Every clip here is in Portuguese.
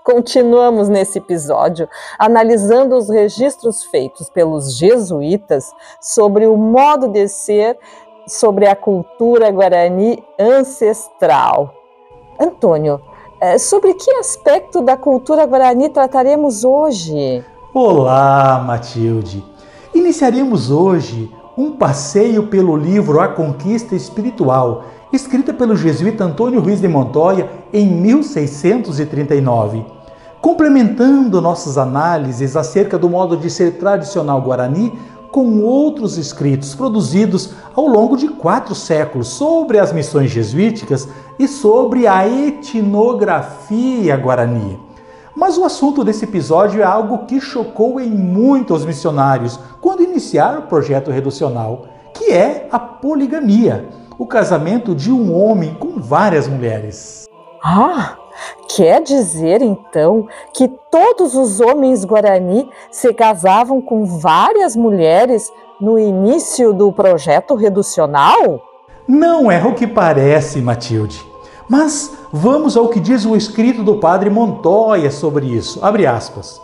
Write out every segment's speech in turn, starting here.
Continuamos nesse episódio analisando os registros feitos pelos jesuítas sobre o modo de ser, sobre a cultura guarani ancestral. Antônio, sobre que aspecto da cultura guarani trataremos hoje? Olá, Matilde! Iniciaremos hoje um passeio pelo livro A Conquista Espiritual, escrita pelo jesuíta Antônio Ruiz de Montoya em 1639. Complementando nossas análises acerca do modo de ser tradicional guarani com outros escritos produzidos ao longo de 4 séculos sobre as missões jesuíticas e sobre a etnografia guarani. Mas o assunto desse episódio é algo que chocou em muitos missionários quando iniciaram o projeto reducional, que é a poligamia, o casamento de um homem com várias mulheres. Quer dizer então que todos os homens guarani se casavam com várias mulheres no início do projeto reducional? Não é o que parece, Matilde. Mas vamos ao que diz o escrito do padre Montoya sobre isso. Abre aspas.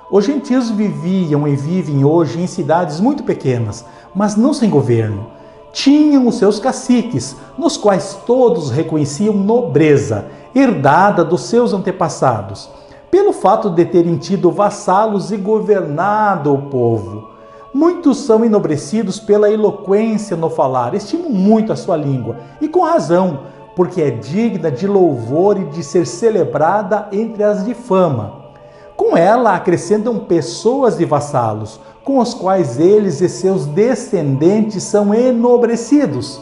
Os gentios viviam e vivem hoje em cidades muito pequenas, mas não sem governo. Tinham os seus caciques, nos quais todos reconheciam nobreza, herdada dos seus antepassados, pelo fato de terem tido vassalos e governado o povo. Muitos são enobrecidos pela eloquência no falar, estimam muito a sua língua, e com razão, porque é digna de louvor e de ser celebrada entre as de fama. Com ela acrescentam pessoas de vassalos, com os quais eles e seus descendentes são enobrecidos.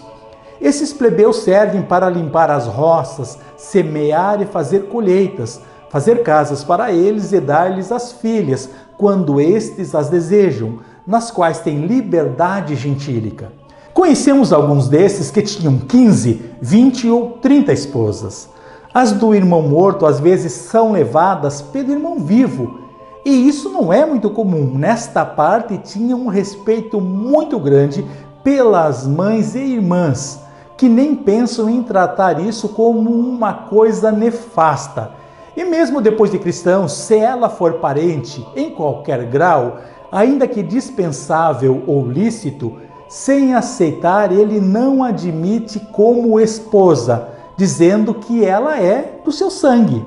Esses plebeus servem para limpar as roças, semear e fazer colheitas, fazer casas para eles e dar-lhes as filhas, quando estes as desejam, nas quais têm liberdade gentílica. Conhecemos alguns desses que tinham 15, 20 ou 30 esposas. As do irmão morto às vezes são levadas pelo irmão vivo, e isso não é muito comum. Nesta parte tinham um respeito muito grande pelas mães e irmãs, que nem pensam em tratar isso como uma coisa nefasta. E mesmo depois de cristãos, se ela for parente em qualquer grau, ainda que dispensável ou lícito, sem aceitar, ele não admite como esposa, dizendo que ela é do seu sangue.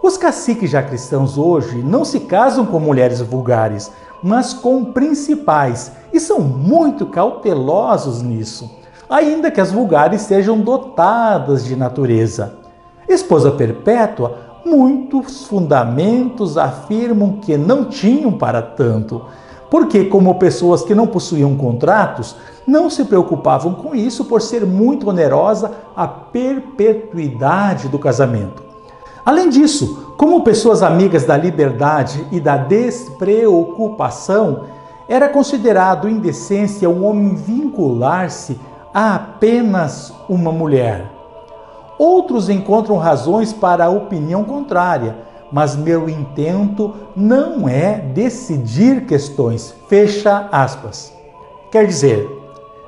Os caciques já cristãos hoje não se casam com mulheres vulgares, mas com principais, e são muito cautelosos nisso, ainda que as vulgares sejam dotadas de natureza. Esposa perpétua, muitos fundamentos afirmam que não tinham para tanto, porque, como pessoas que não possuíam contratos, não se preocupavam com isso por ser muito onerosa a perpetuidade do casamento. Além disso, como pessoas amigas da liberdade e da despreocupação, era considerado indecência um homem vincular-se a apenas uma mulher. Outros encontram razões para a opinião contrária, mas meu intento não é decidir questões. Fecha aspas. Quer dizer,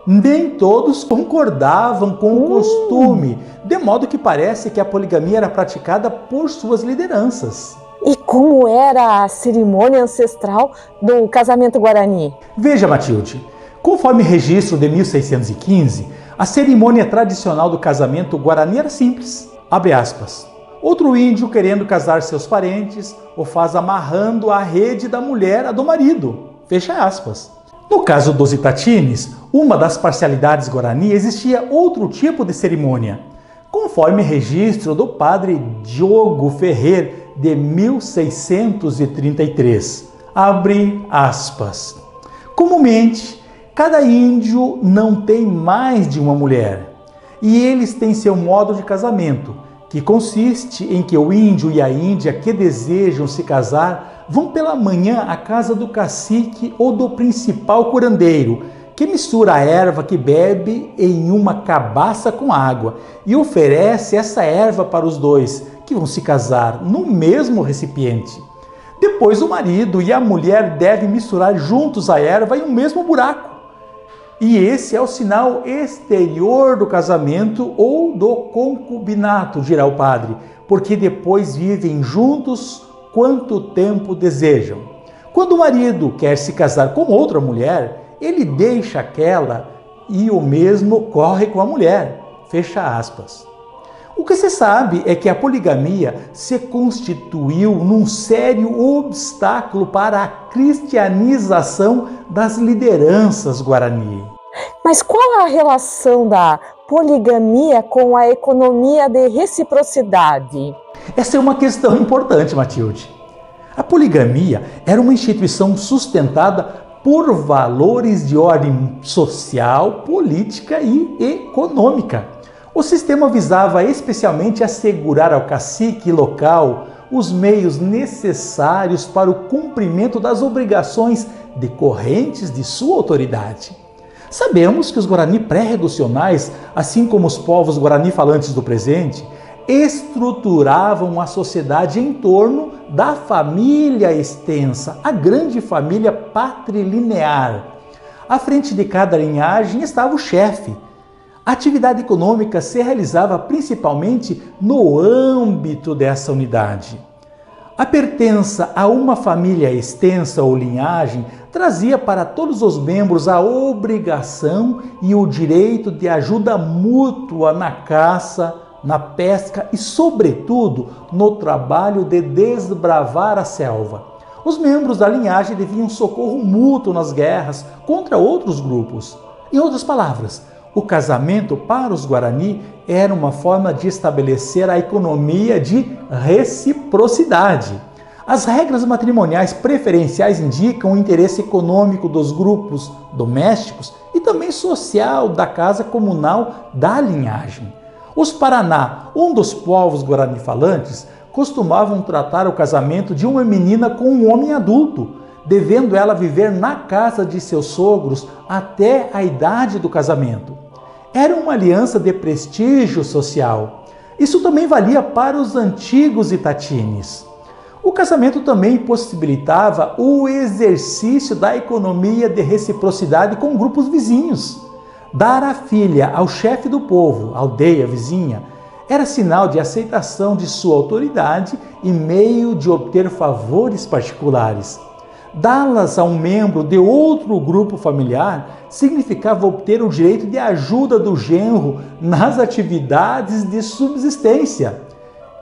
nem todos concordavam com o costume, de modo que parece que a poligamia era praticada por suas lideranças. E como era a cerimônia ancestral do casamento guarani? Veja, Matilde, conforme registro de 1615, a cerimônia tradicional do casamento guarani era simples. Abre aspas. Outro índio, querendo casar seus parentes, o faz amarrando a rede da mulher à do marido. Fecha aspas. No caso dos Itatines, uma das parcialidades guarani, existia outro tipo de cerimônia, conforme registro do padre Diogo Ferrer, de 1633. Abre aspas. Comumente, cada índio não tem mais de uma mulher, e eles têm seu modo de casamento, que consiste em que o índio e a índia que desejam se casar vão pela manhã à casa do cacique ou do principal curandeiro, que mistura a erva que bebe em uma cabaça com água e oferece essa erva para os dois, que vão se casar no mesmo recipiente. Depois o marido e a mulher devem misturar juntos a erva em um mesmo buraco. E esse é o sinal exterior do casamento ou do concubinato, dirá o padre, porque depois vivem juntos quanto tempo desejam. Quando o marido quer se casar com outra mulher, ele deixa aquela e o mesmo ocorre com a mulher. Fecha aspas. O que se sabe é que a poligamia se constituiu num sério obstáculo para a cristianização das lideranças guarani. Mas qual a relação da poligamia com a economia de reciprocidade? Essa é uma questão importante, Matilde. A poligamia era uma instituição sustentada por valores de ordem social, política e econômica. O sistema visava especialmente assegurar ao cacique local os meios necessários para o cumprimento das obrigações decorrentes de sua autoridade. Sabemos que os Guarani pré-reducionais, assim como os povos Guarani falantes do presente, estruturavam a sociedade em torno da família extensa, a grande família patrilinear. À frente de cada linhagem estava o chefe. A atividade econômica se realizava principalmente no âmbito dessa unidade. A pertença a uma família extensa ou linhagem trazia para todos os membros a obrigação e o direito de ajuda mútua na caça, na pesca e, sobretudo, no trabalho de desbravar a selva. Os membros da linhagem deviam socorro mútuo nas guerras contra outros grupos. Em outras palavras, o casamento para os Guarani era uma forma de estabelecer a economia de reciprocidade. As regras matrimoniais preferenciais indicam o interesse econômico dos grupos domésticos e também social da casa comunal da linhagem. Os Paraná, um dos povos Guarani falantes, costumavam tratar o casamento de uma menina com um homem adulto, devendo ela viver na casa de seus sogros até a idade do casamento. Era uma aliança de prestígio social. Isso também valia para os antigos Itatines. O casamento também possibilitava o exercício da economia de reciprocidade com grupos vizinhos. Dar a filha ao chefe do povo, aldeia vizinha, era sinal de aceitação de sua autoridade e meio de obter favores particulares. Dá-las a um membro de outro grupo familiar significava obter o direito de ajuda do genro nas atividades de subsistência.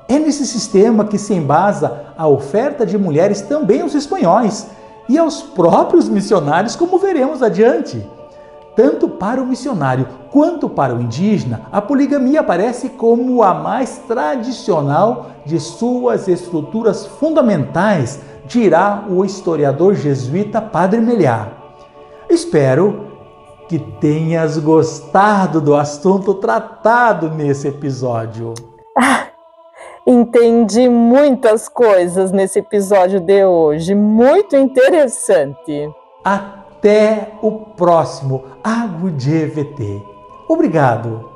É nesse sistema que se embasa a oferta de mulheres também aos espanhóis e aos próprios missionários, como veremos adiante. Tanto para o missionário quanto para o indígena, a poligamia aparece como a mais tradicional de suas estruturas fundamentais, dirá o historiador jesuíta Padre Meliá. Espero que tenhas gostado do assunto tratado nesse episódio. Entendi muitas coisas nesse episódio de hoje, muito interessante. Até o próximo Água de EVT. Obrigado.